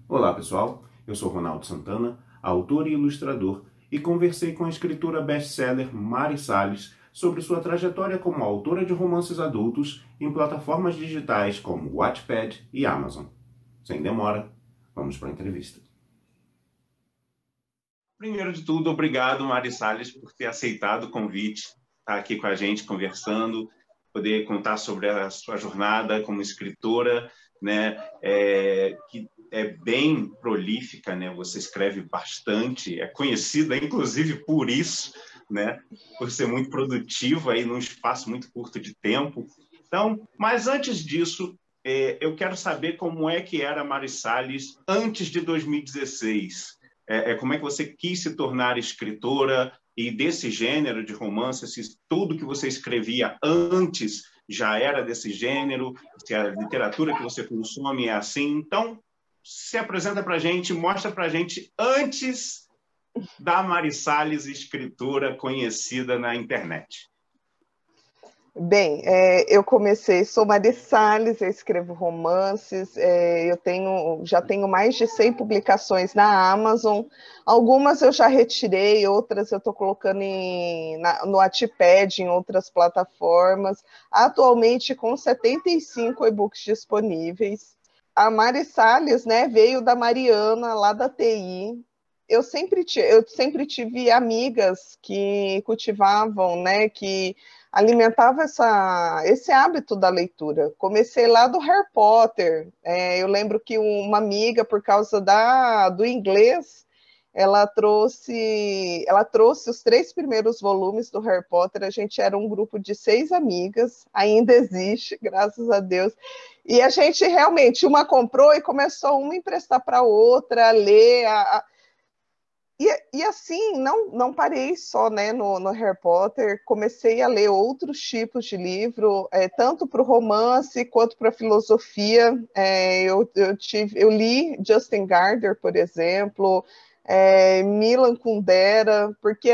Olá pessoal, eu sou Ronaldo Santana, autor e ilustrador, e conversei com a escritora best-seller Mari Salles sobre sua trajetória como autora de romances adultos em plataformas digitais como Wattpad e Amazon. Sem demora, vamos para a entrevista. Primeiro de tudo, obrigado, Mari Salles, por ter aceitado o convite, estar aqui com a gente conversando, poder contar sobre a sua jornada como escritora, né, que é bem prolífica, né? Você escreve bastante, é conhecida inclusive por isso, né? Por ser muito produtiva aí num espaço muito curto de tempo. Então, mas antes disso, eu quero saber como é que era a Mari Salles antes de 2016. Como é que você quis se tornar escritora e desse gênero de romance, se tudo que você escrevia antes já era desse gênero, se a literatura que você consome é assim. Então, se apresenta para a gente, mostra para a gente antes da Mari Salles, escritora conhecida na internet. Bem, sou Mari Salles, eu escrevo romances, já tenho mais de 100 publicações na Amazon, algumas eu já retirei, outras eu estou colocando no Wattpad, em outras plataformas, atualmente com 75 e-books disponíveis. A Mari Salles, né, veio da Mariana, lá da TI. Eu sempre tive amigas que cultivavam, né, que alimentava esse hábito da leitura. Comecei lá do Harry Potter. Eu lembro que uma amiga, por causa do inglês, ela trouxe os 3 primeiros volumes do Harry Potter. A gente era um grupo de 6 amigas, ainda existe, graças a Deus. E a gente realmente, uma comprou e começou uma a emprestar para a outra, a ler, e assim, não parei só, né, no Harry Potter, comecei a ler outros tipos de livro, tanto para o romance quanto para a filosofia. Eu li Justin Gardner, por exemplo, Milan Kundera, porque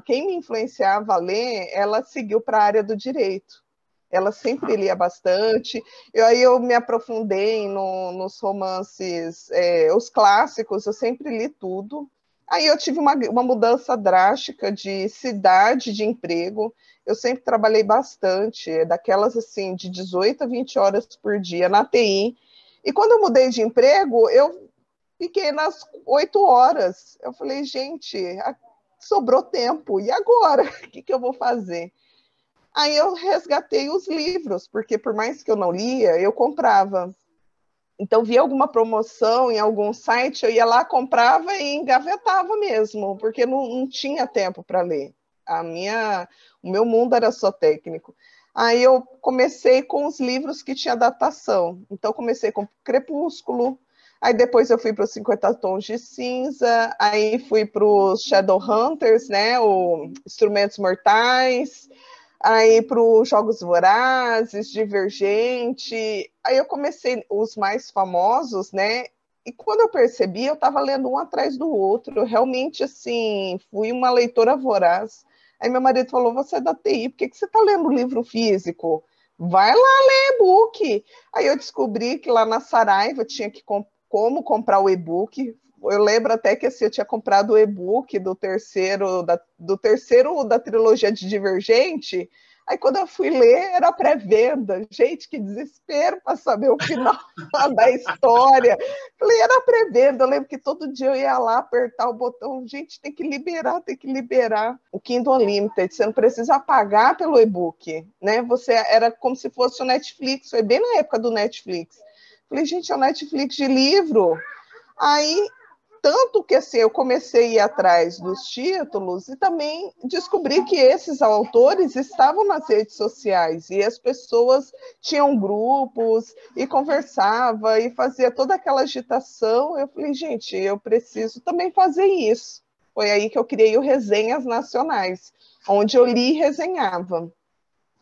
quem me influenciava a ler, ela seguiu para a área do direito. Ela sempre lia bastante. Aí eu me aprofundei nos romances, os clássicos, eu sempre li tudo. Aí eu tive uma mudança drástica de cidade, de emprego. Eu sempre trabalhei bastante, daquelas assim, de 18 a 20 horas por dia na TI. E quando eu mudei de emprego, eu fiquei nas 8 horas. Eu falei, gente, sobrou tempo, e agora? O que eu vou fazer? Aí eu resgatei os livros, porque por mais que eu não lia, eu comprava. Então, via alguma promoção em algum site, eu ia lá, comprava e engavetava mesmo, porque não tinha tempo para ler. O meu mundo era só técnico. Aí eu comecei com os livros que tinha datação. Então, comecei com Crepúsculo, aí depois eu fui para os 50 Tons de Cinza, aí fui para os Shadowhunters, né, o Instrumentos Mortais, aí para os Jogos Vorazes, Divergente. Aí eu comecei os mais famosos, né? E quando eu percebi, eu estava lendo um atrás do outro. Eu realmente, assim, fui uma leitora voraz. Aí meu marido falou, você é da TI, por que você está lendo livro físico? Vai lá ler e-book. Aí eu descobri que lá na Saraiva tinha que como comprar o e-book. Eu lembro até que assim, eu tinha comprado o e-book do terceiro da trilogia de Divergente. Aí quando eu fui ler, era pré-venda. Gente, que desespero para saber o final da história. Falei, era pré-venda. Eu lembro que todo dia eu ia lá apertar o botão. Gente, tem que liberar, tem que liberar. O Kindle Unlimited, você não precisa pagar pelo e-book, né? Você era como se fosse o Netflix. Foi bem na época do Netflix. Falei, gente, é o Netflix de livro. Aí tanto que assim, eu comecei a ir atrás dos títulos e também descobri que esses autores estavam nas redes sociais e as pessoas tinham grupos e conversava e fazia toda aquela agitação. Eu falei, gente, eu preciso também fazer isso. Foi aí que eu criei o Resenhas Nacionais, onde eu li e resenhava.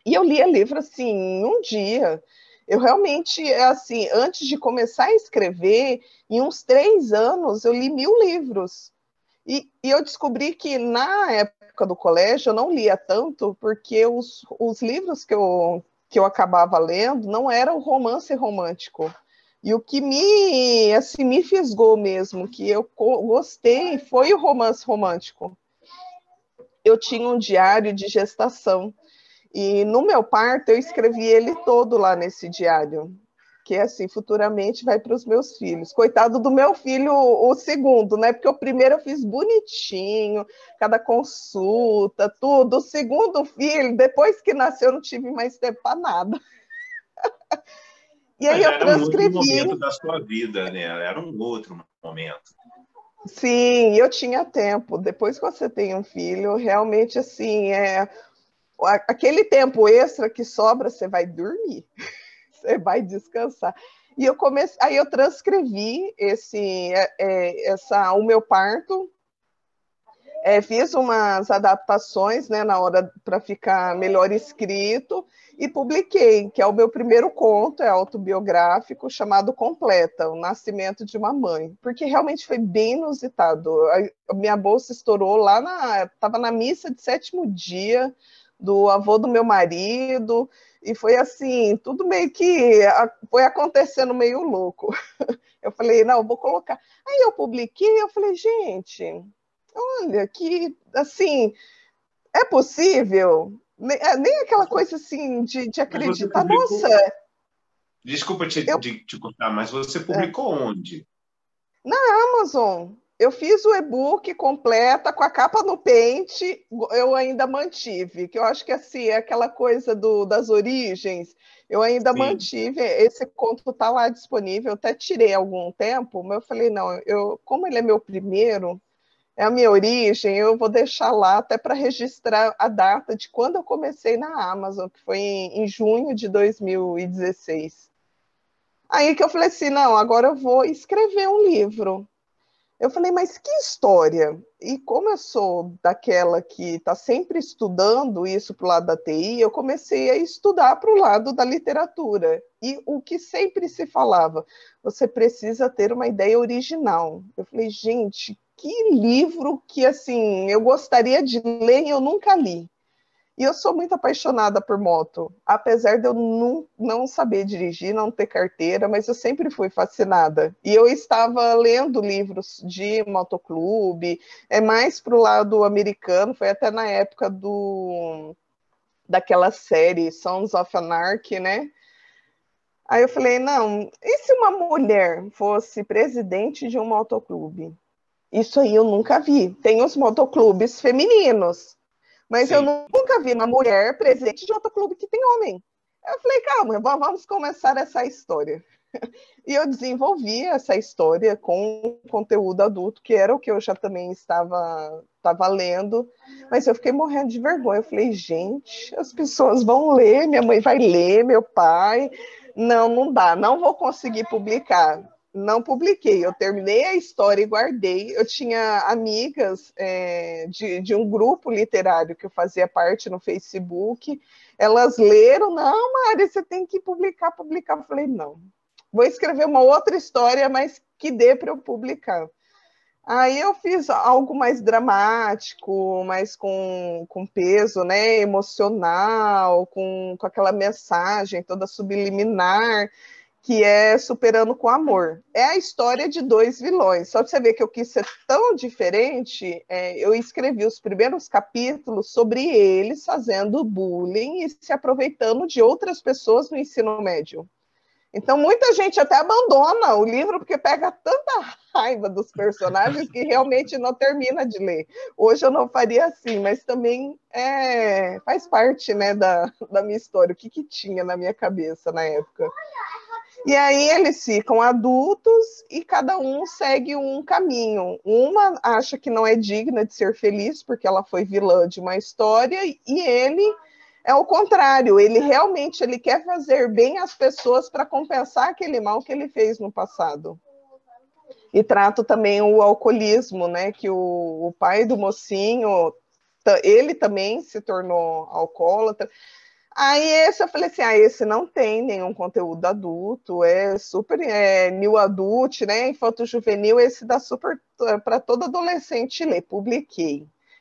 E eu lia livro assim, em um dia. Eu realmente, assim, antes de começar a escrever, em uns 3 anos, eu li 1.000 livros. E eu descobri que na época do colégio eu não lia tanto, porque os livros que eu acabava lendo não eram romance romântico. E o que assim, me fisgou mesmo, que eu gostei, foi o romance romântico. Eu tinha um diário de gestação, e no meu parto eu escrevi ele todo lá nesse diário, que assim, futuramente vai para os meus filhos. Coitado do meu filho, o segundo, né? Porque o primeiro eu fiz bonitinho, cada consulta, tudo. O segundo filho, depois que nasceu, eu não tive mais tempo para nada. E aí Mas eu era um outro transcrevi. momento da sua vida, né? Era um outro momento. Sim, eu tinha tempo. Depois que você tem um filho, realmente assim, aquele tempo extra que sobra, você vai dormir, você vai descansar. E eu comecei, aí eu transcrevi o meu parto, fiz umas adaptações, né, na hora para ficar melhor escrito e publiquei, que é o meu primeiro conto, é autobiográfico, chamado Completa, o Nascimento de uma Mãe, porque realmente foi bem inusitado. A minha bolsa estourou estava na missa de 7º dia do avô do meu marido, e foi assim, tudo meio que foi acontecendo meio louco. Eu falei, não, eu vou colocar. Aí eu publiquei, eu falei, gente, olha, que, assim, é possível? Nem aquela coisa, assim, de Mas você acreditar. Nossa, publicou. Desculpa eu, te cortar, mas você é, publicou onde? na Amazon, eu fiz o e-book completa, com a capa no pente, eu ainda mantive, que eu acho que, assim, é aquela coisa das origens, eu ainda Sim. mantive, esse conto está lá disponível, eu até tirei algum tempo, mas eu falei, não, como ele é meu primeiro, é a minha origem, eu vou deixar lá até para registrar a data de quando eu comecei na Amazon, que foi em junho de 2016. Aí que eu falei assim, não, agora eu vou escrever um livro. Eu falei, mas que história? E como eu sou daquela que está sempre estudando isso para o lado da TI, eu comecei a estudar para o lado da literatura. E o que sempre se falava, você precisa ter uma ideia original. Eu falei, gente, que livro que assim eu gostaria de ler e eu nunca li. E eu sou muito apaixonada por moto, apesar de eu não saber dirigir, não ter carteira, mas eu sempre fui fascinada. E eu estava lendo livros de motoclube, é mais para o lado americano, foi até na época daquela série Sons of Anarchy, né? Aí eu falei, não, e se uma mulher fosse presidente de um motoclube? Isso aí eu nunca vi. Tem os motoclubes femininos, mas eu Sim. nunca vi uma mulher presidente de outro clube que tem homem. Eu falei, calma, vamos começar essa história. E eu desenvolvi essa história com conteúdo adulto, que era o que eu já também estava lendo, mas eu fiquei morrendo de vergonha. Eu falei, gente, as pessoas vão ler, minha mãe vai ler, meu pai. Não, não dá, não vou conseguir publicar. Não publiquei, eu terminei a história e guardei. Eu tinha amigas de um grupo literário que eu fazia parte no Facebook. Elas leram, não, Mari, você tem que publicar, publicar. Eu falei, não, vou escrever uma outra história, mas que dê para eu publicar. Aí eu fiz algo mais dramático, mais com peso, né, emocional, com aquela mensagem toda subliminar, que é Superando com Amor. É a história de dois vilões. Só para você ver que eu quis ser tão diferente, eu escrevi os primeiros capítulos sobre eles fazendo bullying e se aproveitando de outras pessoas no ensino médio. Então, muita gente até abandona o livro porque pega tanta raiva dos personagens que realmente não termina de ler. Hoje eu não faria assim, mas também faz parte, né, da minha história, o que tinha na minha cabeça na época. E aí eles ficam adultos e cada um segue um caminho. Uma acha que não é digna de ser feliz porque ela foi vilã de uma história e ele é o contrário, ele quer fazer bem às pessoas para compensar aquele mal que ele fez no passado. E trato também o alcoolismo, né? Que o pai do mocinho, ele também se tornou alcoólatra. Aí esse eu falei assim, esse não tem nenhum conteúdo adulto, é super new adult, né? Infanto juvenil, esse dá super para todo adolescente ler.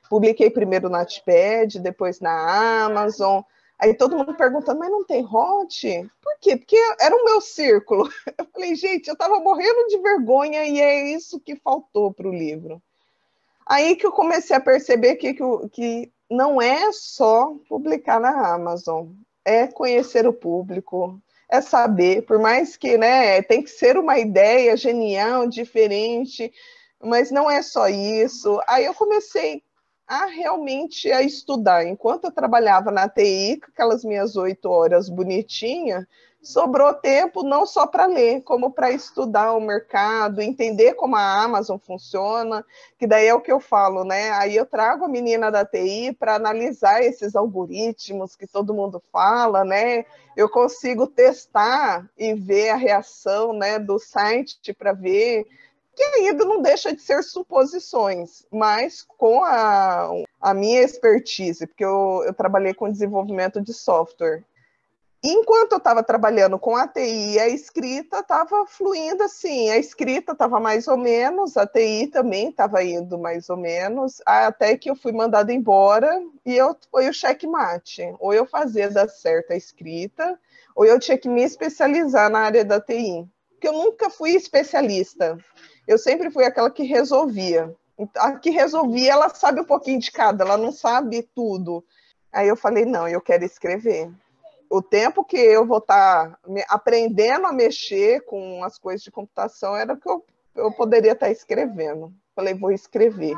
Publiquei primeiro no Wattpad, depois na Amazon. Aí todo mundo perguntando, mas não tem hot? Por quê? Porque era o meu círculo. Eu falei, gente, eu estava morrendo de vergonha e é isso que faltou para o livro. Aí que eu comecei a perceber que não é só publicar na Amazon, é conhecer o público, é saber, por mais que, né, tem que ser uma ideia genial, diferente, mas não é só isso. Aí eu comecei realmente a estudar. Enquanto eu trabalhava na TI, com aquelas minhas 8 horas bonitinhas, sobrou tempo não só para ler, como para estudar o mercado, entender como a Amazon funciona, que daí é o que eu falo, né? Aí eu trago a menina da TI para analisar esses algoritmos que todo mundo fala, né? Eu consigo testar e ver a reação, né, do site para ver que ainda não deixa de ser suposições, mas com a minha expertise, porque eu trabalhei com desenvolvimento de software. Enquanto eu estava trabalhando com a TI, a escrita estava fluindo assim, a escrita estava mais ou menos, a TI também estava indo mais ou menos, até que eu fui mandada embora e foi o checkmate, ou eu fazia dar certo a escrita, ou eu tinha que me especializar na área da TI, porque eu nunca fui especialista, eu sempre fui aquela que resolvia. A que resolvia, ela sabe um pouquinho de cada, ela não sabe tudo. Aí eu falei, não, eu quero escrever. O tempo que eu vou estar aprendendo a mexer com as coisas de computação era o que eu poderia estar escrevendo. Falei, vou escrever.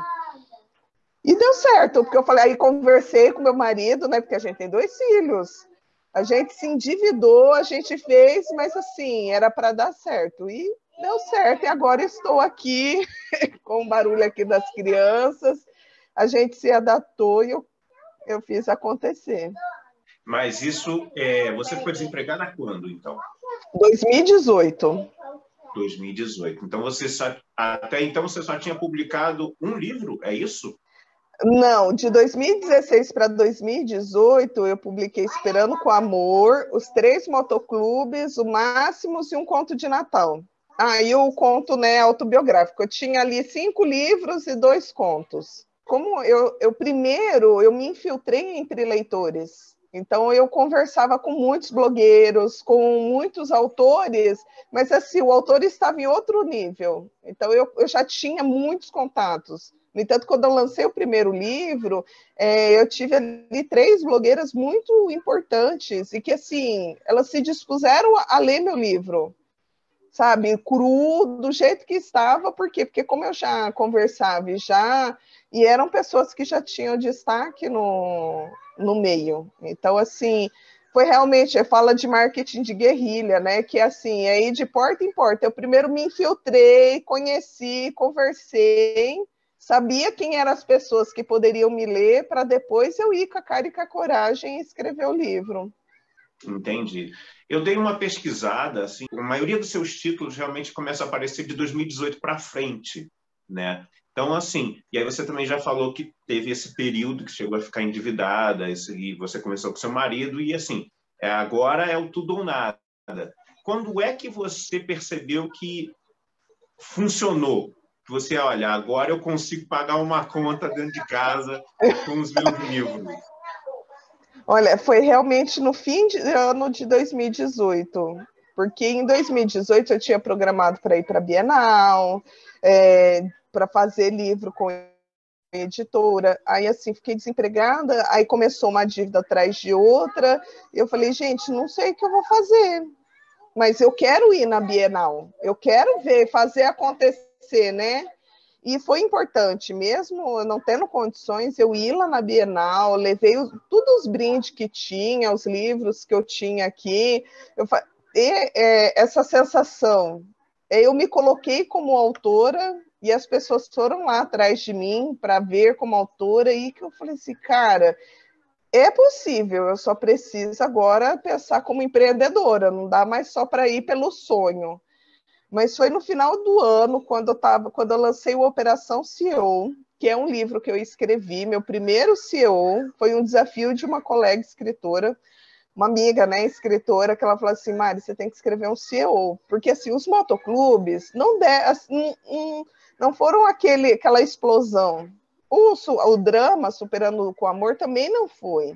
E deu certo, porque eu falei, aí conversei com meu marido, né? Porque a gente tem 2 filhos. A gente se endividou, a gente fez, mas assim, era para dar certo. E deu certo, e agora estou aqui com o barulho aqui das crianças. A gente se adaptou e eu fiz acontecer. Mas isso, você ficou desempregada quando, então? 2018. 2018. Então, até então você só tinha publicado um livro, é isso? Não, de 2016 para 2018, eu publiquei Esperando com Amor, Os 3 Motoclubes, O Máximos e um Conto de Natal. E o conto, né, autobiográfico. Eu tinha ali 5 livros e 2 contos. Como primeiro, eu me infiltrei entre leitores. Então, eu conversava com muitos blogueiros, com muitos autores, mas assim, o autor estava em outro nível. Então, eu já tinha muitos contatos. No entanto, quando eu lancei o primeiro livro, eu tive ali 3 blogueiras muito importantes e que, assim, elas se dispuseram a ler meu livro, sabe, cru, do jeito que estava. Por quê? Porque como eu já conversava e eram pessoas que já tinham destaque no meio. Então, assim, foi realmente, fala de marketing de guerrilha, né? Que assim, aí de porta em porta. Eu primeiro me infiltrei, conheci, conversei, sabia quem eram as pessoas que poderiam me ler, para depois eu ir com a cara e com a coragem e escrever o livro. Entendi. Eu dei uma pesquisada, assim, a maioria dos seus títulos realmente começa a aparecer de 2018 para frente, né? Então, assim, e aí você também já falou que teve esse período que chegou a ficar endividada, e você começou com seu marido, e assim, agora é o tudo ou nada. Quando é que você percebeu que funcionou? Que você, olha, agora eu consigo pagar uma conta dentro de casa com os meus livros. Olha, foi realmente no fim de ano de 2018, porque em 2018 eu tinha programado para ir para a Bienal, para fazer livro com editora, aí assim, fiquei desempregada, aí começou uma dívida atrás de outra, e eu falei, gente, não sei o que eu vou fazer, mas eu quero ir na Bienal, eu quero ver, fazer acontecer, né? E foi importante, mesmo eu não tendo condições, eu ir lá na Bienal, levei todos os brindes que tinha, os livros que eu tinha aqui, essa sensação, eu me coloquei como autora e as pessoas foram lá atrás de mim para ver como autora, e que eu falei assim, cara, é possível, eu só preciso agora pensar como empreendedora, não dá mais só para ir pelo sonho. Mas foi no final do ano, quando eu lancei o Operação CEO, que é um livro que eu escrevi, meu primeiro CEO, foi um desafio de uma colega escritora, uma amiga, né, escritora, que ela falou assim, Mari, você tem que escrever um CEO, porque assim, os motoclubes não foram aquela explosão. O drama Superando com Amor também não foi.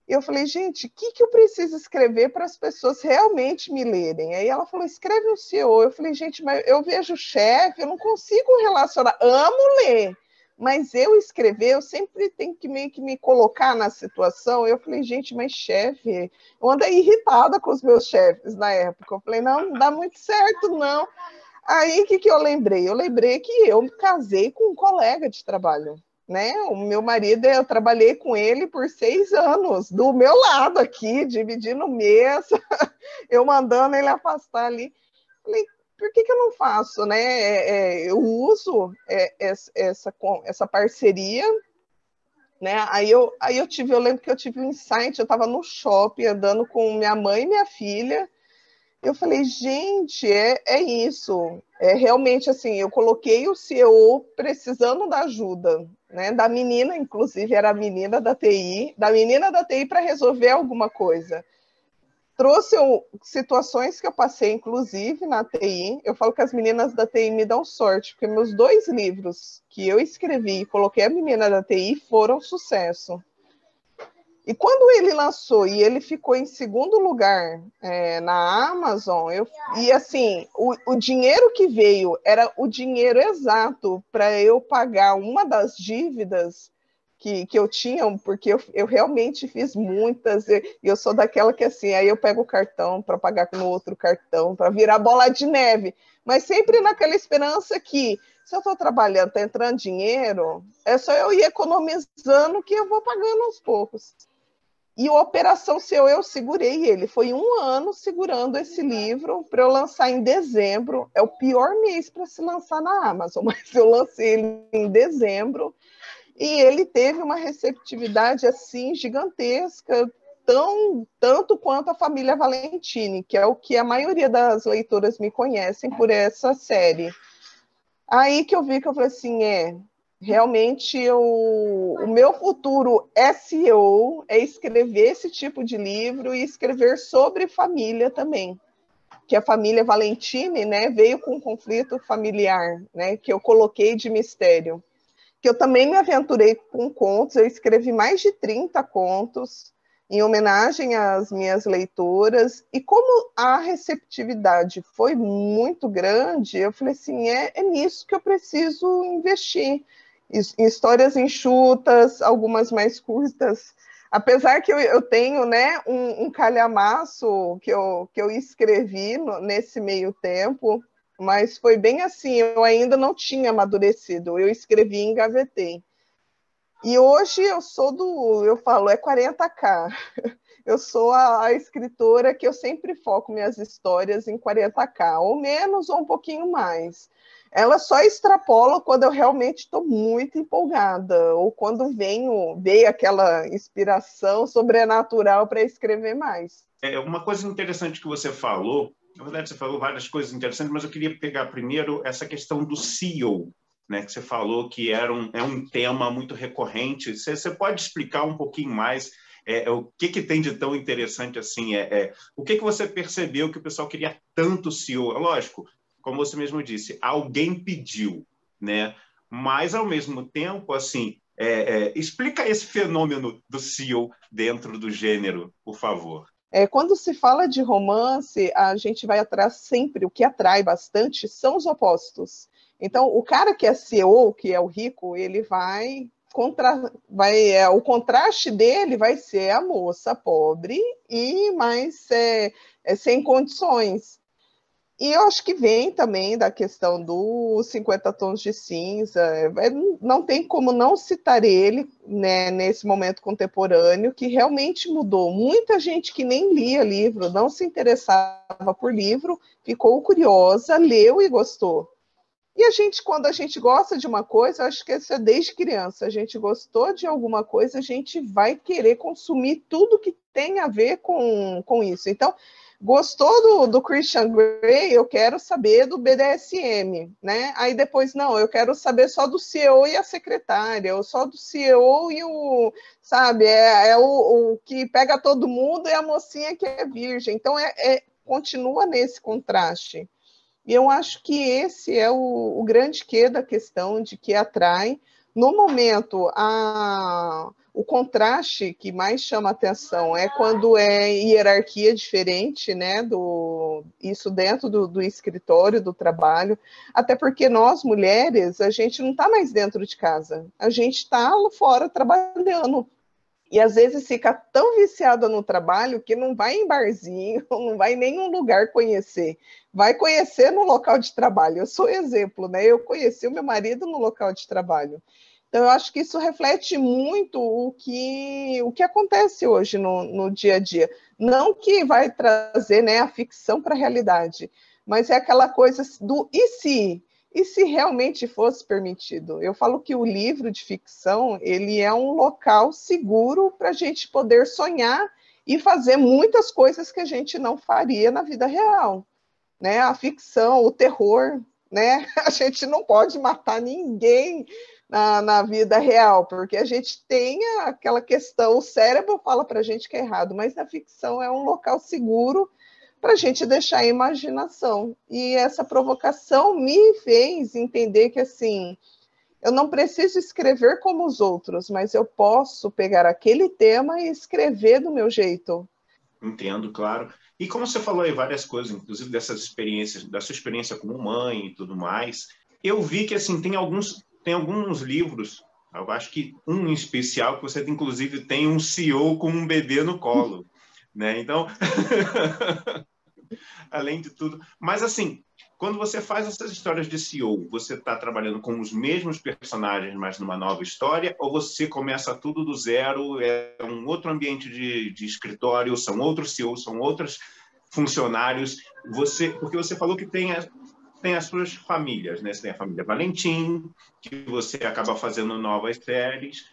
E eu falei, gente, o que eu preciso escrever para as pessoas realmente me lerem? Aí ela falou, escreve um CEO. Eu falei, gente, mas eu vejo chefe, eu não consigo relacionar. Amo ler, mas eu escrever, eu sempre tenho que meio que me colocar na situação. Eu falei, gente, mas chefe, eu andei irritada com os meus chefes na época. Eu falei, não dá muito certo, não. Aí, o que eu lembrei? Eu lembrei que eu me casei com um colega de trabalho, né? O meu marido, eu trabalhei com ele por 6 anos, do meu lado aqui, dividindo mesa, eu mandando ele afastar ali. Falei, por que eu não faço, né? Eu uso essa parceria, né? Eu lembro que eu tive um insight, eu estava no shopping andando com minha mãe e minha filha. Eu falei, gente, é isso. É realmente assim, eu coloquei o CEO precisando da ajuda, né? Da menina, inclusive, era a menina da TI, para resolver alguma coisa. Trouxe situações que eu passei, inclusive, na TI. Eu falo que as meninas da TI me dão sorte, porque meus 2 livros que eu escrevi e coloquei a menina da TI foram sucesso. E quando ele lançou e ele ficou em segundo lugar na Amazon, e assim, o dinheiro que veio era o dinheiro exato para eu pagar uma das dívidas que eu tinha, porque eu realmente fiz muitas, e eu sou daquela que assim, aí eu pego o cartão para pagar com o outro cartão, para virar bola de neve, mas sempre naquela esperança que se eu estou trabalhando, está entrando dinheiro, é só eu ir economizando que eu vou pagando aos poucos. E o Operação Seu, eu segurei ele. Foi 1 ano segurando esse livro para eu lançar em dezembro. É o pior mês para se lançar na Amazon, mas eu lancei ele em dezembro. E ele teve uma receptividade assim gigantesca, tanto quanto a família Valentini, que é o que a maioria das leitoras me conhecem por essa série. Aí que eu vi que eu falei assim, realmente o meu futuro SEO é escrever esse tipo de livro e escrever sobre família também, que a família Valentini, né, veio com um conflito familiar, né, que eu coloquei de mistério, que eu também me aventurei com contos, eu escrevi mais de 30 contos em homenagem às minhas leitoras, e como a receptividade foi muito grande, eu falei assim, é nisso que eu preciso investir, em histórias enxutas, algumas mais curtas, apesar que eu tenho, né, um calhamaço que eu escrevi nesse meio tempo, mas foi bem assim, eu ainda não tinha amadurecido, eu escrevi e engavetei. E hoje eu falo, é 40K. Eu sou a escritora que eu sempre foco minhas histórias em 40K, ou menos ou um pouquinho mais. Ela só extrapola quando eu realmente estou muito empolgada, ou quando veio aquela inspiração sobrenatural para escrever mais. Uma coisa interessante que você falou, na verdade você falou várias coisas interessantes, mas eu queria pegar primeiro essa questão do CEO, né, que você falou que é um tema muito recorrente. Você pode explicar um pouquinho mais o que tem de tão interessante assim? O que você percebeu que o pessoal queria tanto CEO? Lógico, como você mesmo disse, alguém pediu, né? Mas, ao mesmo tempo, assim, explica esse fenômeno do CEO dentro do gênero, por favor. Quando se fala de romance, a gente vai atrás sempre, o que atrai bastante são os opostos. Então, o cara que é CEO, que é o rico, ele o contraste dele vai ser a moça pobre e mais sem condições. E eu acho que vem também da questão dos 50 tons de cinza. Não tem como não citar ele, né, nesse momento contemporâneo, que realmente mudou. Muita gente que nem lia livro, não se interessava por livro, ficou curiosa, leu e gostou. E quando a gente gosta de uma coisa, acho que isso é desde criança, a gente gostou de alguma coisa, a gente vai querer consumir tudo que tem a ver com isso. Então, gostou do Christian Grey, eu quero saber do BDSM, né? Aí depois, não, eu quero saber só do CEO e a secretária, ou só do CEO e sabe, o que pega todo mundo e a mocinha que é virgem. Então, continua nesse contraste. E eu acho que esse é o grande quê da questão de que atrai, No momento, o contraste que mais chama atenção é quando é hierarquia diferente, né, isso dentro do escritório, do trabalho, até porque nós, mulheres, a gente não está mais dentro de casa, a gente está lá fora trabalhando, e às vezes fica tão viciada no trabalho que não vai em barzinho, não vai em nenhum lugar conhecer. Vai conhecer no local de trabalho. Eu sou exemplo, né? Eu conheci o meu marido no local de trabalho. Então, eu acho que isso reflete muito o que acontece hoje no dia a dia. Não que vai trazer, né, a ficção para a realidade, mas é aquela coisa do e se? E se realmente fosse permitido? Eu falo que o livro de ficção, ele é um local seguro para a gente poder sonhar e fazer muitas coisas que a gente não faria na vida real, né? A ficção, o terror, né? A gente não pode matar ninguém na vida real, porque a gente tem aquela questão, o cérebro fala para a gente que é errado, mas na ficção é um local seguro para a gente deixar a imaginação. E essa provocação me fez entender que, assim, eu não preciso escrever como os outros, mas eu posso pegar aquele tema e escrever do meu jeito. Entendo, claro. E como você falou aí várias coisas, inclusive dessas experiências, da sua experiência como mãe e tudo mais, eu vi que assim tem alguns livros, eu acho que um em especial que você inclusive tem um CEO com um bebê no colo, né? Então, além de tudo, mas assim, quando você faz essas histórias de CEO, você está trabalhando com os mesmos personagens, mas numa nova história, ou você começa tudo do zero, é um outro ambiente de escritório, são outros CEOs, são outros funcionários, porque você falou que tem as suas famílias, né? Você tem a família Valentim, que você acaba fazendo novas séries,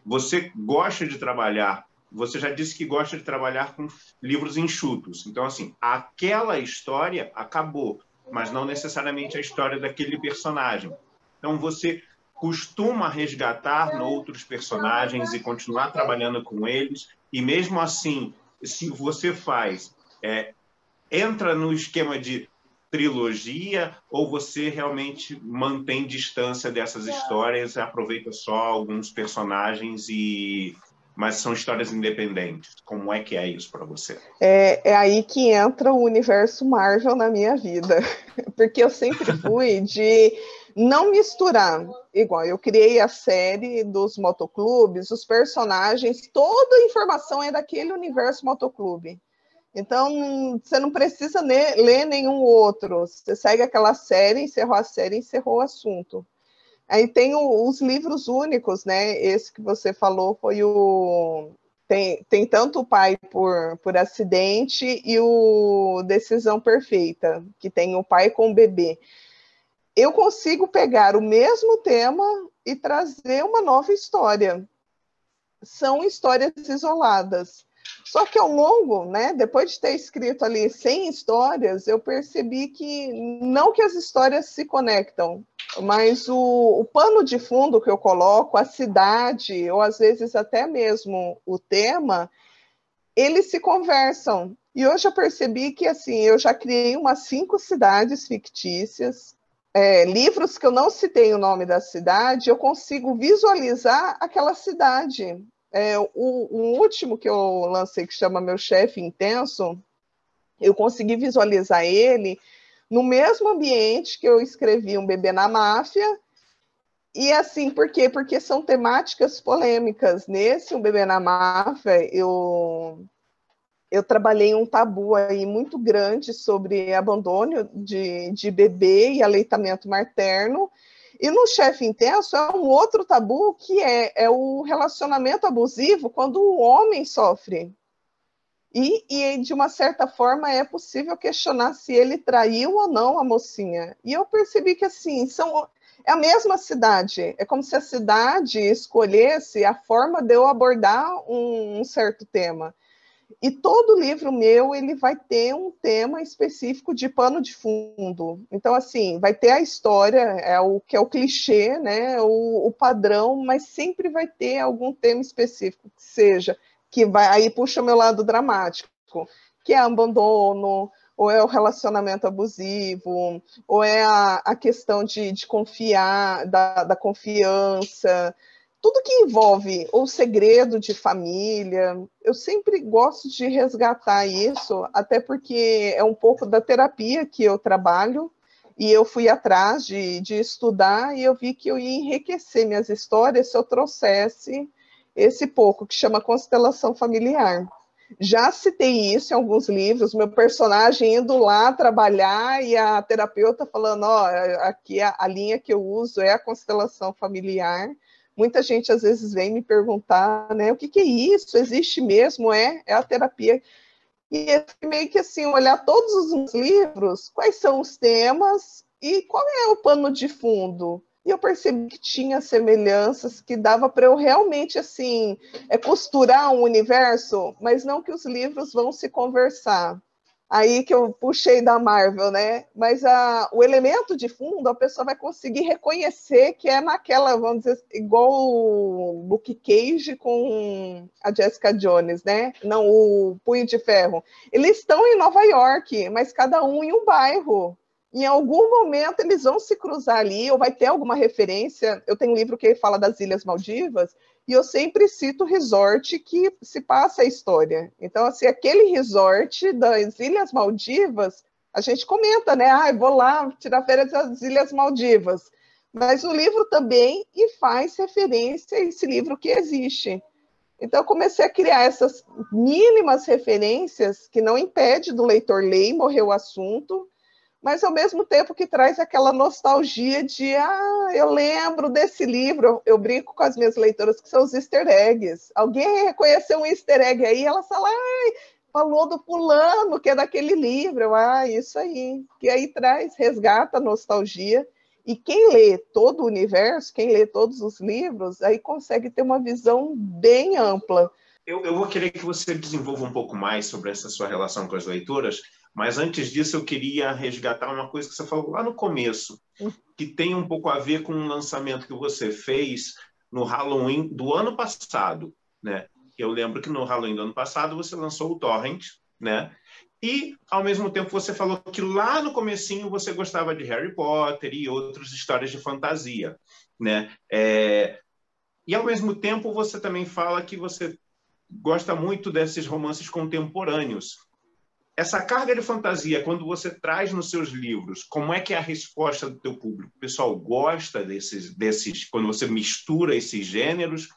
você gosta de trabalhar, você já disse que gosta de trabalhar com livros enxutos, então assim, aquela história acabou, mas não necessariamente a história daquele personagem. Então você costuma resgatar outros personagens e continuar trabalhando com eles, e mesmo assim, se você faz entra no esquema de trilogia ou você realmente mantém distância dessas histórias, aproveita só alguns personagens mas são histórias independentes? Como é que é isso para você? É aí que entra o universo Marvel na minha vida, porque eu sempre fui de não misturar. Igual, eu criei a série dos motoclubes, os personagens, toda a informação é daquele universo motoclube. Então, você não precisa ler nenhum outro. Você segue aquela série, encerrou o assunto. Aí tem os livros únicos, né? Esse que você falou foi o... Tem tanto o Pai por Acidente e o Decisão Perfeita, que tem o pai com o bebê. Eu consigo pegar o mesmo tema e trazer uma nova história. São histórias isoladas. Só que ao longo, né, depois de ter escrito ali 100 histórias, eu percebi que não que as histórias se conectam, mas o pano de fundo que eu coloco, a cidade, ou às vezes até mesmo o tema, eles se conversam. E hoje eu percebi que assim, eu já criei umas 5 cidades fictícias, livros que eu não citei o nome da cidade, eu consigo visualizar aquela cidade. O último que eu lancei, que chama Meu Chefe Intenso, eu consegui visualizar ele no mesmo ambiente que eu escrevi Um Bebê na Máfia. E assim, por quê? Porque são temáticas polêmicas. Nesse Um Bebê na Máfia, eu trabalhei um tabu aí muito grande sobre abandono de bebê e aleitamento materno. E no Chefe Intenso é um outro tabu que é o relacionamento abusivo quando o homem sofre. E, de uma certa forma, é possível questionar se ele traiu ou não a mocinha. E eu percebi que, assim, é a mesma cidade. É como se a cidade escolhesse a forma de eu abordar um certo tema. E todo livro meu, ele vai ter um tema específico de pano de fundo. Então, assim, vai ter a história, o que é o clichê, né, o padrão, mas sempre vai ter algum tema específico, que seja, que vai, aí puxa o meu lado dramático, que é abandono, ou é o relacionamento abusivo, ou é a questão de confiar, da confiança, tudo que envolve o segredo de família. Eu sempre gosto de resgatar isso, até porque é um pouco da terapia que eu trabalho, e eu fui atrás de estudar, e eu vi que eu ia enriquecer minhas histórias se eu trouxesse esse pouco, que chama constelação familiar. Já citei isso em alguns livros, meu personagem indo lá trabalhar e a terapeuta falando, ó, aqui a linha que eu uso é a constelação familiar. Muita gente às vezes vem me perguntar, né, o que é isso? Existe mesmo? É a terapia. E é meio que assim, olhar todos os livros, quais são os temas e qual é o pano de fundo. E eu percebi que tinha semelhanças, que dava para eu realmente assim costurar um universo, mas não que os livros vão se conversar. Aí que eu puxei da Marvel, né? Mas o elemento de fundo a pessoa vai conseguir reconhecer que é naquela, vamos dizer, igual o Luke Cage com a Jessica Jones, né? Não, o Punho de Ferro. Eles estão em Nova York, mas cada um em um bairro. Em algum momento eles vão se cruzar ali, ou vai ter alguma referência. Eu tenho um livro que fala das Ilhas Maldivas, e eu sempre cito o resort que se passa a história. Então, assim, aquele resort das Ilhas Maldivas, a gente comenta, né? Ah, vou lá tirar férias das Ilhas Maldivas. Mas o livro também e faz referência a esse livro que existe. Então, eu comecei a criar essas mínimas referências que não impede do leitor ler e morrer o assunto, mas ao mesmo tempo que traz aquela nostalgia de, eu lembro desse livro, eu brinco com as minhas leitoras que são os easter eggs. Alguém reconheceu um easter egg aí, ela fala, falou do fulano, que é daquele livro. Isso aí. E aí traz, resgata a nostalgia. E quem lê todo o universo, quem lê todos os livros, aí consegue ter uma visão bem ampla. Eu vou querer que você desenvolva um pouco mais sobre essa sua relação com as leitoras, mas antes disso eu queria resgatar uma coisa que você falou lá no começo, que tem um pouco a ver com um lançamento que você fez no Halloween do ano passado, né? Eu lembro que no Halloween do ano passado você lançou o Torrent, né? E, ao mesmo tempo, você falou que lá no comecinho você gostava de Harry Potter e outras histórias de fantasia, né? E, ao mesmo tempo, você também fala que você gosta muito desses romances contemporâneos. Essa carga de fantasia, quando você traz nos seus livros, como é que é a resposta do teu público? O pessoal gosta desses quando você mistura esses gêneros,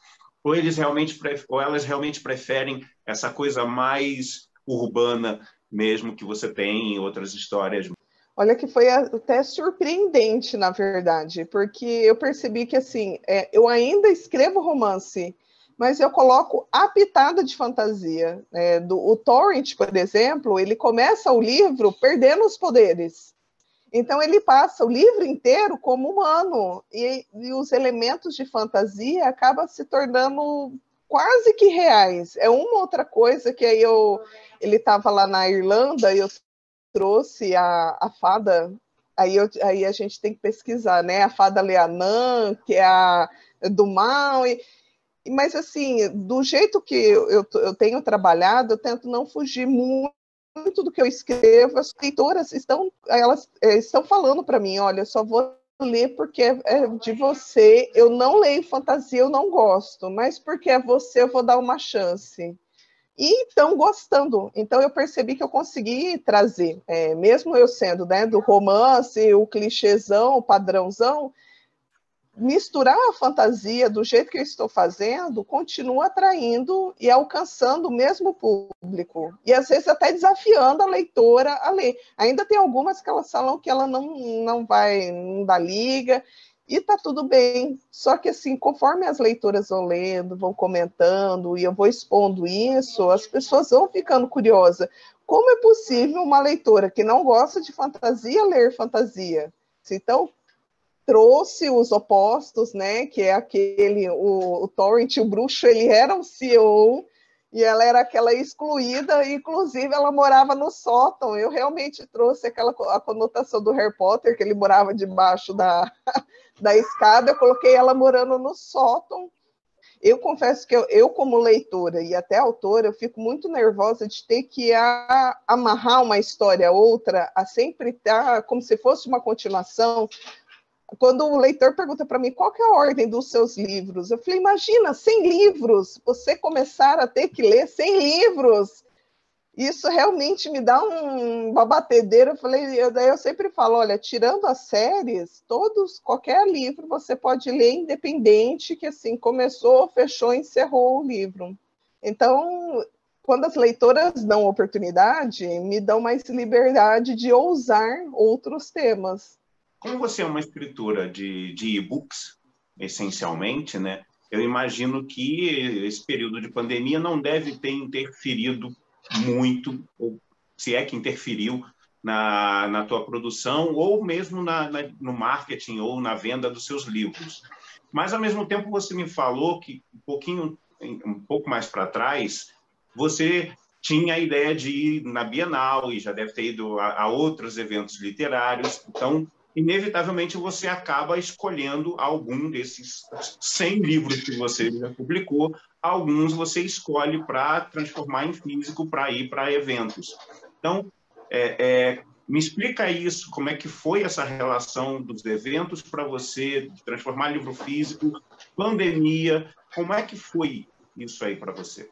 ou elas realmente preferem essa coisa mais urbana mesmo que você tem em outras histórias? Olha que foi até surpreendente, na verdade, porque eu percebi que assim, eu ainda escrevo romance, mas eu coloco a pitada de fantasia. O Torrent, por exemplo, ele começa o livro perdendo os poderes. Então ele passa o livro inteiro como humano, e os elementos de fantasia acabam se tornando quase que reais. É uma outra coisa que aí ele estava lá na Irlanda e eu trouxe a fada, aí a gente tem que pesquisar, né? A fada Leanã, que é a do mal, mas assim, do jeito que eu tenho trabalhado, eu tento não fugir muito do que eu escrevo. As leitoras elas estão falando para mim, olha, eu só vou ler porque é de você, eu não leio fantasia, eu não gosto, mas porque é você, eu vou dar uma chance. E estão gostando. Então eu percebi que eu consegui trazer, mesmo eu sendo, né, do romance, o clichêzão, o padrãozão, misturar a fantasia do jeito que eu estou fazendo continua atraindo e alcançando o mesmo público. E às vezes até desafiando a leitora a ler. Ainda tem algumas que elas falam que ela não dá liga, e tá tudo bem. Só que assim, conforme as leitoras vão lendo, vão comentando, e eu vou expondo isso, as pessoas vão ficando curiosas. Como é possível uma leitora que não gosta de fantasia ler fantasia? Então, trouxe os opostos, né? Que é o Torrent, o bruxo, ele era um CEO e ela era aquela excluída, e inclusive ela morava no sótão. Eu realmente trouxe a conotação do Harry Potter, que ele morava debaixo da escada, eu coloquei ela morando no sótão. Eu confesso que eu como leitora e até autora, eu fico muito nervosa de ter que amarrar uma história a outra, a sempre estar como se fosse uma continuação. Quando o leitor pergunta para mim qual que é a ordem dos seus livros, eu falei, imagina, 100 livros, você começar a ter que ler 100 livros. Isso realmente me dá uma batedeira. Daí eu sempre falo, olha, tirando as séries, qualquer livro você pode ler independente, que assim, começou, fechou, encerrou o livro. Então, quando as leitoras dão oportunidade, me dão mais liberdade de ousar outros temas. Como você é uma escritora de e-books, essencialmente, né? Eu imagino que esse período de pandemia não deve ter interferido muito, ou se é que interferiu na tua produção, ou mesmo no marketing ou na venda dos seus livros. Mas, ao mesmo tempo, você me falou que um pouco mais para trás, você tinha a ideia de ir na Bienal e já deve ter ido a outros eventos literários. Então, inevitavelmente, você acaba escolhendo algum desses 100 livros que você já publicou, alguns você escolhe para transformar em físico, para ir para eventos. Então, me explica isso, como é que foi essa relação dos eventos para você, transformar livro físico, pandemia, como é que foi isso aí para você?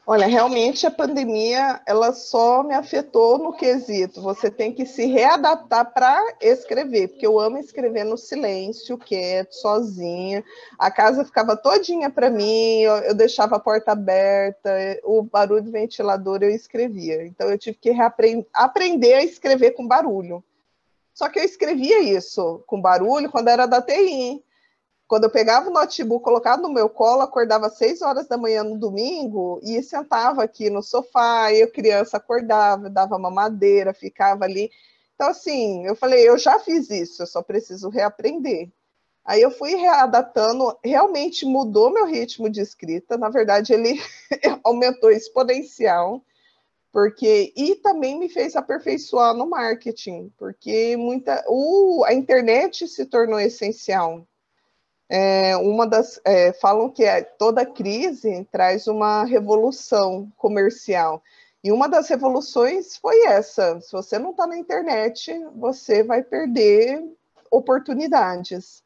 Olha, realmente a pandemia, ela só me afetou no quesito. Você tem que se readaptar para escrever, porque eu amo escrever no silêncio, quieto, sozinha. A casa ficava todinha para mim, eu deixava a porta aberta, o barulho do ventilador eu escrevia. Então eu tive que aprender a escrever com barulho. Só que eu escrevia isso com barulho quando era da TI. Quando eu pegava o notebook, colocava no meu colo, acordava às 6 horas da manhã no domingo e sentava aqui no sofá, eu criança acordava, dava mamadeira, ficava ali. Então, assim, eu falei, eu já fiz isso, eu só preciso reaprender. Aí eu fui readaptando, realmente mudou meu ritmo de escrita, na verdade ele aumentou exponencial, e também me fez aperfeiçoar no marketing, porque a internet se tornou essencial. Falam que toda crise traz uma revolução comercial. E uma das revoluções foi essa. Se você não está na internet, você vai perder oportunidades.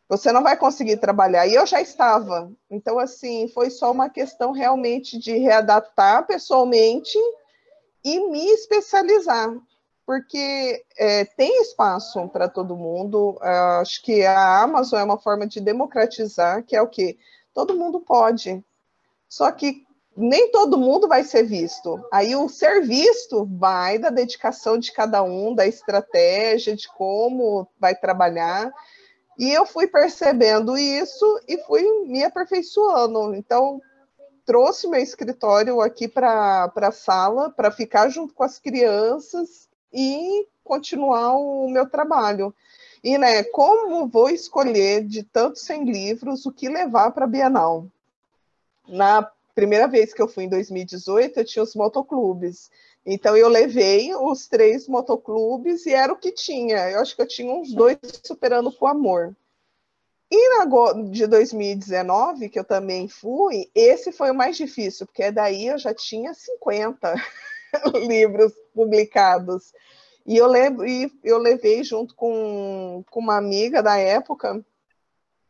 Você não vai conseguir trabalhar. E eu já estava. Então, assim, foi só uma questão realmente de readaptar pessoalmente e me especializar, porque tem espaço para todo mundo. Acho que a Amazon é uma forma de democratizar, que é o quê? Todo mundo pode. Só que nem todo mundo vai ser visto. Aí o ser visto vai da dedicação de cada um, da estratégia, de como vai trabalhar. E eu fui percebendo isso e fui me aperfeiçoando. Então, trouxe meu escritório aqui para a sala, para ficar junto com as crianças e continuar o meu trabalho. E, né, como vou escolher de tantos 100 livros o que levar para a Bienal? Na primeira vez que eu fui, em 2018, eu tinha os motoclubes. Então, eu levei os 3 motoclubes e era o que tinha. Eu acho que eu tinha uns 2 superando com amor. E de 2019, que eu também fui, esse foi o mais difícil, porque daí eu já tinha 50 livros publicados. E eu levei junto com uma amiga da época,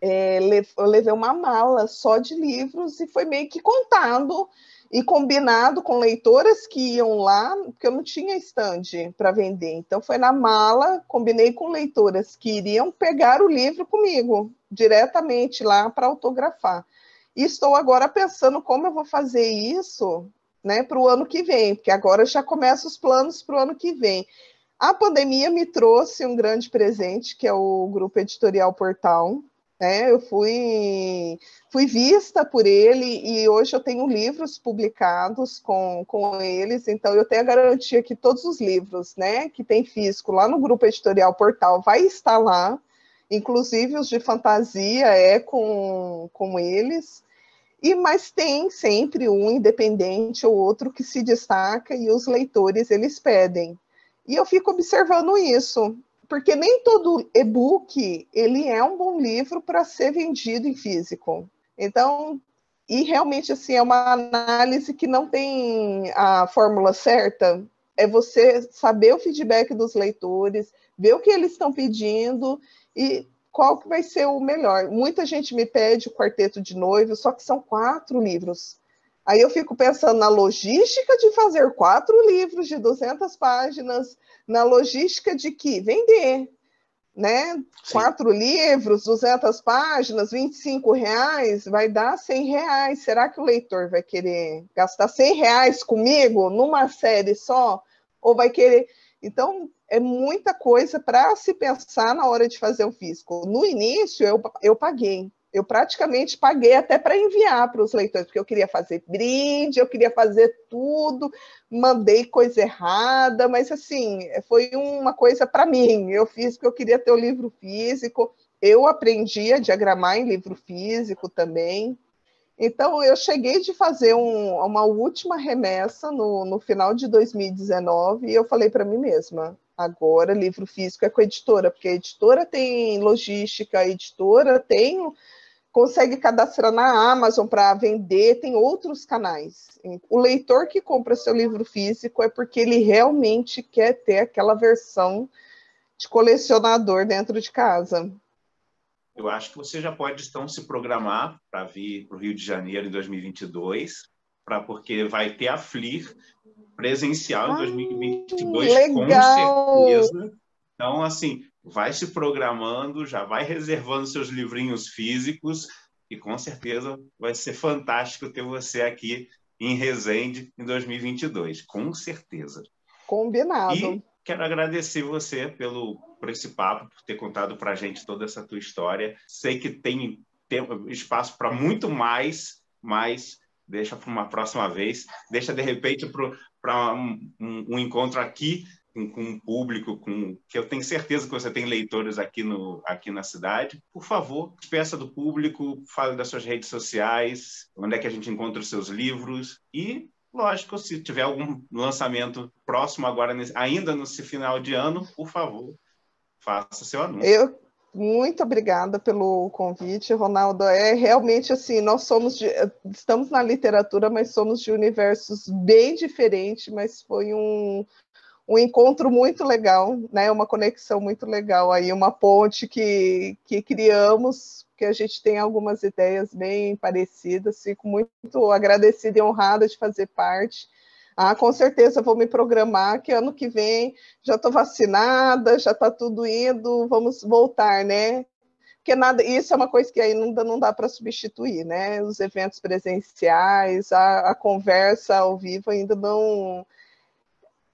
eu levei uma mala só de livros e foi meio que contado e combinado com leitoras que iam lá, porque eu não tinha estande para vender. Então, foi na mala, combinei com leitoras que iriam pegar o livro comigo, diretamente lá para autografar. E estou agora pensando como eu vou fazer isso, né, para o ano que vem, porque agora já começam os planos para o ano que vem. A pandemia me trouxe um grande presente, que é o Grupo Editorial Portal. Eu fui vista por ele e hoje eu tenho livros publicados com eles, então eu tenho a garantia que todos os livros, né, que tem físico lá no Grupo Editorial Portal vai estar lá, inclusive os de fantasia com eles, mas tem sempre um independente ou outro que se destaca e os leitores eles pedem. E eu fico observando isso, porque nem todo e-book ele é um bom livro para ser vendido em físico. Então, E realmente, assim, é uma análise que não tem a fórmula certa, é você saber o feedback dos leitores, ver o que eles estão pedindo e qual que vai ser o melhor. Muita gente me pede o Quarteto de Noivos, só que são 4 livros. Aí eu fico pensando na logística de fazer 4 livros de 200 páginas, na logística de que vender, né? Sim. 4 livros, 200 páginas, R$ 25, vai dar R$ 100. Será que o leitor vai querer gastar R$ 100 comigo numa série só? Ou vai querer... Então, é muita coisa para se pensar na hora de fazer o físico. No início, eu paguei. Eu praticamente paguei até para enviar para os leitores, porque eu queria fazer brinde, eu queria fazer tudo, mandei coisa errada, mas assim, foi uma coisa para mim. Eu fiz porque eu queria ter o livro físico, eu aprendi a diagramar em livro físico também. Então, eu cheguei de fazer uma última remessa no final de 2019 e eu falei para mim mesma, agora livro físico é com a editora, porque a editora tem logística, a editora consegue cadastrar na Amazon para vender, tem outros canais. O leitor que compra seu livro físico é porque ele realmente quer ter aquela versão de colecionador dentro de casa. Eu acho que você já pode, então, se programar para vir para o Rio de Janeiro em 2022, porque vai ter a FLIR presencial em 2022, com Legal! certeza. Então, assim, vai se programando, já vai reservando seus livrinhos físicos, e com certeza vai ser fantástico ter você aqui em Resende em 2022, com certeza. Combinado. E quero agradecer você por esse papo, por ter contado para a gente toda essa tua história. Sei que tem espaço para muito mais, mas deixa para uma próxima vez. Deixa, de repente, para um encontro aqui com um público, que eu tenho certeza que você tem leitores aqui na cidade. Por favor, despeça do público, fale das suas redes sociais, onde é que a gente encontra os seus livros e, lógico, se tiver algum lançamento próximo agora, ainda nesse final de ano, por favor, faça seu anúncio. Muito obrigada pelo convite, Ronaldo. É realmente assim, estamos na literatura, mas somos de universos bem diferentes, mas foi um encontro muito legal, né? Uma conexão muito legal aí, uma ponte que criamos, que a gente tem algumas ideias bem parecidas. Fico muito agradecida e honrada de fazer parte. Com certeza vou me programar, que ano que vem já estou vacinada, já está tudo indo, vamos voltar, né? Porque isso é uma coisa que ainda não dá para substituir, né? Os eventos presenciais, a conversa ao vivo ainda não.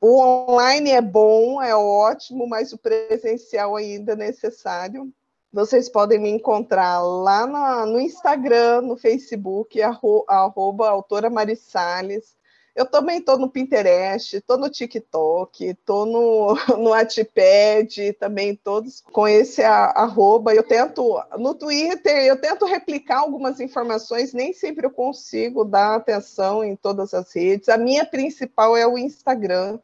O online é bom, é ótimo, mas o presencial ainda é necessário. Vocês podem me encontrar lá no Instagram, no Facebook, @autora Mari Salles. Eu também estou no Pinterest, estou no TikTok, estou no Wattpad, também todos com esse arroba. No Twitter, eu tento replicar algumas informações, nem sempre eu consigo dar atenção em todas as redes. A minha principal é o Instagram.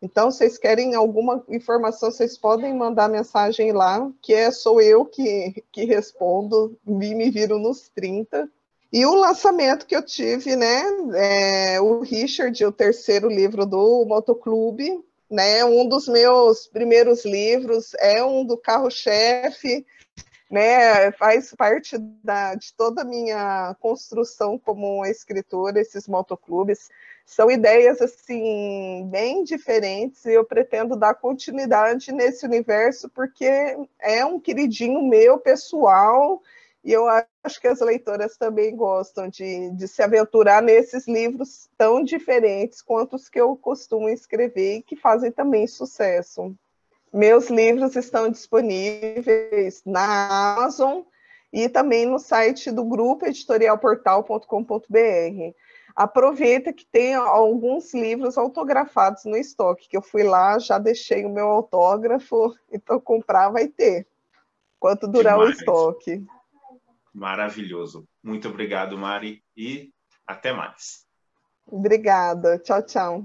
Então, vocês querem alguma informação, vocês podem mandar mensagem lá, sou eu que respondo, me viro nos 30. E o lançamento que eu tive, né, o Richard, o terceiro livro do Motoclube, né, um dos meus primeiros livros, é um do carro-chefe, né, faz parte de toda a minha construção como escritora, esses motoclubes. São ideias, assim, bem diferentes, e eu pretendo dar continuidade nesse universo, porque é um queridinho meu, pessoal, e eu acho que as leitoras também gostam de se aventurar nesses livros tão diferentes quanto os que eu costumo escrever e que fazem também sucesso. Meus livros estão disponíveis na Amazon e também no site do grupo editorialportal.com.br. Aproveita que tem alguns livros autografados no estoque, que eu fui lá, já deixei o meu autógrafo, então comprar vai ter, enquanto durar o Demais. estoque. Maravilhoso. Muito obrigado, Mari, e até mais. Obrigada. Tchau, tchau.